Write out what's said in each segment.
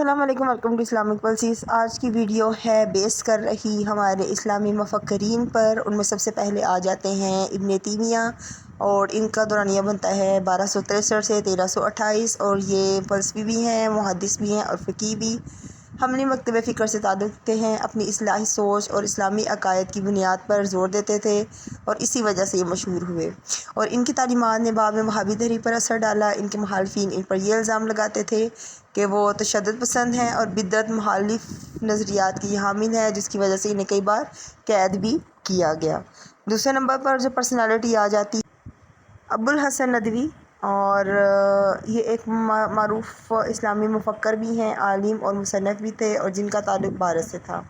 السلام علیکم، welcome to Islamic pulses. آج کی ویڈیو ہے بیس کر رہی ہمارے اسلامی مفکرین پر۔ ان میں سب سے پہلے آ جاتے ہیں ابن تیمیہ، اور ان کا دورانیہ بنتا ہے 1263 سے 1328، اور یہ فلسفی بھی ہیں، محدث بھی ہیں اور فقیہ بھی۔ حملی مکتب فکر سے تعلق رکھتے ہیں، اپنی اصلاحی سوچ اور اسلامی عقائد کی بنیاد پر زور دیتے تھے اور اسی وجہ سے یہ مشہور ہوئے، اور ان کی تعلیمات نے بعد میں وہابی تحریک پر اثر ڈالا۔ ان کے مخالفین ان پر یہ الزام لگاتے تھے کہ وہ تشدد پسند ہیں اور بدعت مخالف نظریات کی حامل ہے، جس کی وجہ سے انہیں کئی بار قید بھی کیا گیا۔ دوسرے نمبر پر جو پرسنالٹی آ جاتی ہے ابوالحسن ندوی، اور یہ ایک معروف اسلامی مفکر بھی ہیں، عالم اور مصنف بھی تھے، اور جن کا تعلق بھارت سے تھا۔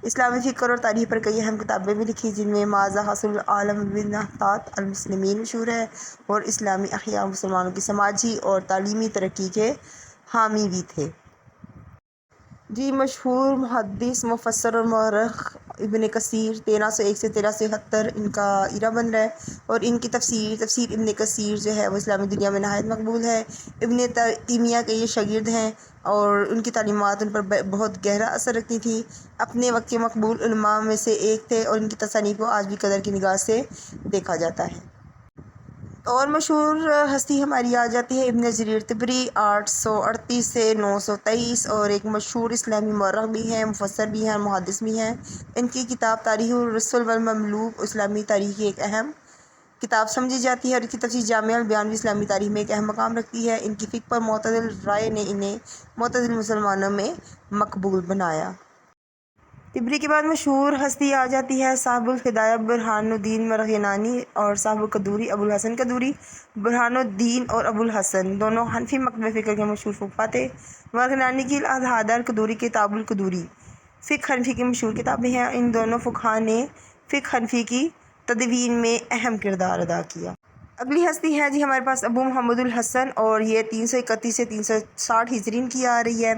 اسلامی فکر اور تاریخ پر کئی اہم کتابیں بھی لکھی، جن میں ماذا حاصل العالم بانحطاط المسلمین مشہور ہے، اور اسلامی احیاء مسلمانوں کی سماجی اور تعلیمی ترقی کے حامی بھی تھے۔ مشہور محدث، مفسر اور مورخ ابن کثیر 1301 سے 1371 ان کا ایرا بن رہا ہے، اور ان کی تفسیر ابن کثیر جو ہے وہ اسلامی دنیا میں نہایت مقبول ہے۔ ابن تیمیہ کے یہ شاگرد ہیں، اور ان کی تعلیمات ان پر بہت گہرا اثر رکھتی تھی۔ اپنے وقت کے مقبول علماء میں سے ایک تھے، اور ان کی تصانیف کو آج بھی قدر کی نگاہ سے دیکھا جاتا ہے۔ اور مشہور ہستی ہماری آ جاتی ہے ابن جریر طبری 838 سے 923، اور ایک مشہور اسلامی مورخ بھی ہیں، مفسر بھی ہیں، محدث بھی ہیں۔ ان کی کتاب تاریخ الرسل والمملوک اسلامی تاریخ کی ایک اہم کتاب سمجھی جاتی ہے، اور ان کی تفسیر جامع البیان بھی اسلامی تاریخ میں ایک اہم مقام رکھتی ہے۔ ان کی فقہ پر معتدل رائے نے انہیں معتدل مسلمانوں میں مقبول بنایا۔ طبری کے بعد مشہور ہستی آ جاتی ہے صاحب الہدایہ برہان الدین مرغنانی، اور صاحب القدوری ابوالحسن قدوری۔ برہان الدین اور ابوالحسن دونوں حنفی مکتب فکر کے مشہور فقہ تھے۔ مرغنانی کی الہدایہ القدوری کتاب القدوری فقہ حنفی کی مشہور کتابیں ہیں۔ ان دونوں فقہا نے فقہ حنفی کی تدوین میں اہم کردار ادا کیا۔ اگلی ہستی ہے ہمارے پاس ابو محمد الحسن، اور یہ 331 سے 360 ہجری کی آ رہی ہے۔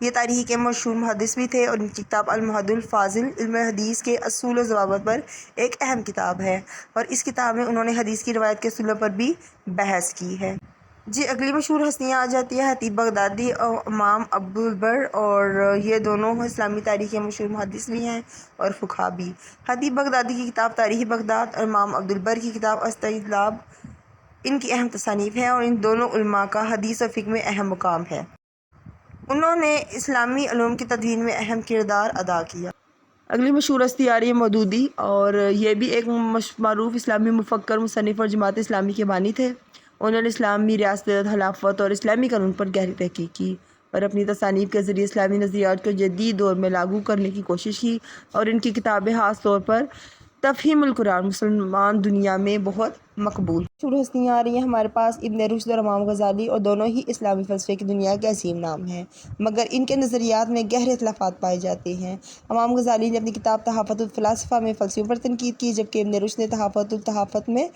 یہ تاریخ کے مشہور محدث بھی تھے، اور ان کی کتاب المہد الفاضل علم حدیث کے اصول و ضوابط پر ایک اہم کتاب ہے، اور اس کتاب میں انہوں نے حدیث کی روایت کے اصولوں پر بھی بحث کی ہے۔ اگلی مشہور ہستیاں آ جاتی ہیں خطیب بغدادی اور امام عبدالبر، اور یہ دونوں اسلامی تاریخ کے مشہور محدث بھی ہیں اور فقہا بھی۔ خطیب بغدادی کی کتاب تاریخ بغداد اور امام عبدالبر کی کتاب استدلاب ان کی اہم تصانیف ہیں، اور ان دونوں علماء کا حدیث اور فقہ میں اہم مقام ہے۔ انہوں نے اسلامی علوم کی تدوین میں اہم کردار ادا کیا۔ اگلی مشہور ہستی آ رہی ہے مودودی، اور یہ بھی ایک معروف اسلامی مفکر، مصنف اور جماعت اسلامی کے بانی تھے۔ انہوں نے اسلامی ریاست، خلافت اور اسلامی قانون پر گہری تحقیق کی، اور اپنی تصانیف کے ذریعے اسلامی نظریات کو جدید دور میں لاگو کرنے کی کوشش کی، اور ان کی کتابیں خاص طور پر تفہیم القرآن مسلمان دنیا میں بہت مقبول۔ مشہور ہستیاں آ رہی ہیں ہمارے پاس ابن رشد اور امام غزالی، اور دونوں ہی اسلامی فلسفے کی دنیا کے عظیم نام ہیں، مگر ان کے نظریات میں گہرے اختلافات پائے جاتے ہیں۔ امام غزالی نے اپنی کتاب تحفۃ الفلاسفہ میں فلسفے پر تنقید کی، جبکہ ابن رشد نے تحفۃ التحفۃ میں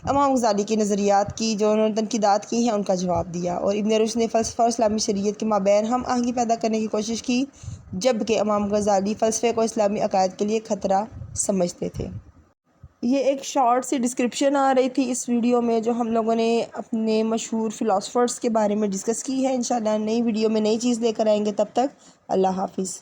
امام غزالی کے نظریات کی جو انہوں نے تنقیدات کی ہیں ان کا جواب دیا، اور ابن رشد نے فلسفہ اور اسلامی شریعت کے مابین ہم آہنگی پیدا کرنے کی کوشش کی، جبکہ امام غزالی فلسفے کو اسلامی عقائد کے لیے خطرہ سمجھتے تھے۔ یہ ایک شارٹ سی ڈسکرپشن آ رہی تھی اس ویڈیو میں، جو ہم لوگوں نے اپنے مشہور فلاسفرز کے بارے میں ڈسکس کی ہے۔ انشاءاللہ نئی ویڈیو میں نئی چیز لے کر آئیں گے، تب تک اللہ حافظ۔